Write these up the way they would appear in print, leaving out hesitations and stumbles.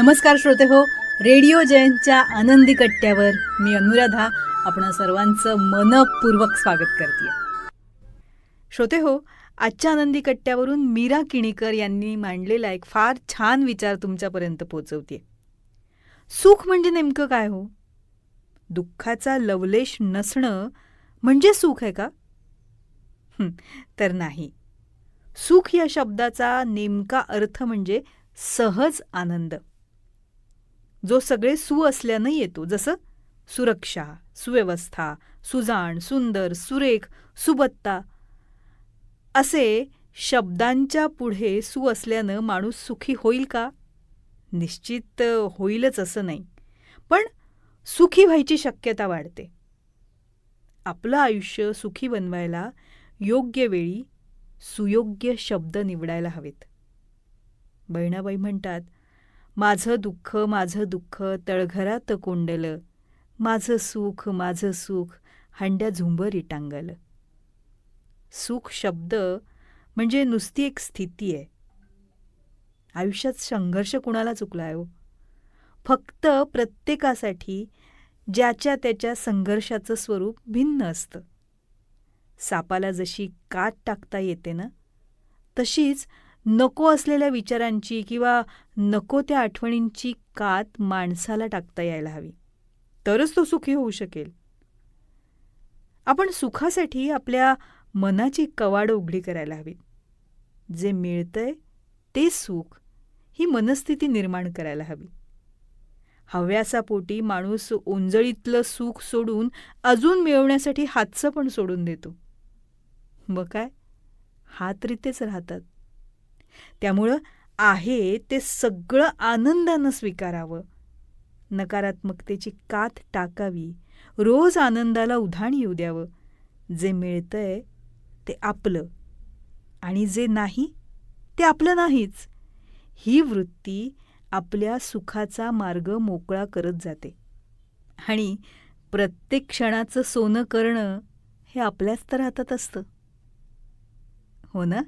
नमस्कार श्रोते हो, रेडिओ जयंतच्या आनंदी कट्ट्यावर मी अनुराधा आपणा सर्वांचं मनपूर्वक स्वागत करते. श्रोते हो, आजच्या आनंदी कट्ट्यावरून मीरा किणीकर यांनी मांडलेला एक फार छान विचार तुमच्यापर्यंत पोहोचवते. सुख म्हणजे नेमकं काय हो? दुःखाचा लवलेश नसणं म्हणजे सुख आहे का? तर नाही. सुख या शब्दाचा नेमका अर्थ म्हणजे सहज आनंद, जो सगळे असल्यानं येतो. जसं सुरक्षा, सुव्यवस्था, सुजाण, सुंदर, सुरेख, सुबत्ता असे शब्दांच्या पुढे असल्यानं माणूस सुखी होईल का? निश्चित होईलच असं नाही, पण सुखी व्हायची शक्यता वाढते. आपलं आयुष्य सुखी बनवायला योग्य वेळी सुयोग्य शब्द निवडायला हवेत. बहिणाबाई म्हणतात, माझं दुःख तळघरात कोंडलं, माझं सुख हंड्या झुंबरी टांगलं. सुख शब्द म्हणजे नुसती एक स्थिती आहे. आयुष्यात संघर्ष कुणाला चुकला आहे हो? फक्त प्रत्येकासाठी ज्याच्या त्याच्या संघर्षाचं स्वरूप भिन्न असतं. सापाला जशी कात टाकता येते ना, तशीच नको असलेल्या विचारांची किंवा नको त्या आठवणींची कात माणसाला टाकता यायला हवी, तरच तो सुखी होऊ शकेल. आपण सुखासाठी आपल्या मनाची कवाडं उघडी करायला हवीत. जे मिळतंय ते सुख ही मनस्थिती निर्माण करायला हवी. हव्यासापोटी माणूस ओंजळीतलं सुख सोडून अजून मिळवण्यासाठी हातचं पण सोडून देतो. मग काय, हात रितेच राहतात. त्यामुळं आहे ते सगळं आनंदानं स्वीकारावं, नकारात्मकतेची कात टाकावी, रोज आनंदाला उधाण येऊ द्यावं. जे मिळतंय ते आपलं आणि जे नाही ते आपलं नाहीच, ही वृत्ती आपल्या सुखाचा मार्ग मोकळा करत जाते. आणि प्रत्येक क्षणाचं सोनं करणं हे आपल्याच तर हातात असतं, हो ना?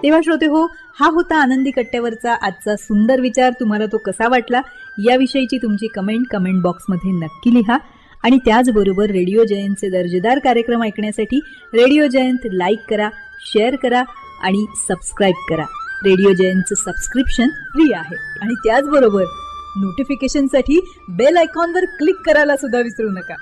तेव्हा श्रोते हो, हा होता आनंदी कट्ट्यावरचा आजचा सुंदर विचार. तुम्हाला तो कसा वाटला याविषयीची तुमची कमेंट बॉक्समध्ये नक्की लिहा. आणि त्याचबरोबर रेडिओ जयंतचे दर्जेदार कार्यक्रम ऐकण्यासाठी रेडिओ जयंत लाईक करा, शेअर करा आणि सबस्क्राईब करा. रेडिओ जयंतचं सबस्क्रिप्शन फ्री आहे. आणि त्याचबरोबर नोटिफिकेशनसाठी बेल आयकॉनवर क्लिक करायला सुद्धा विसरू नका.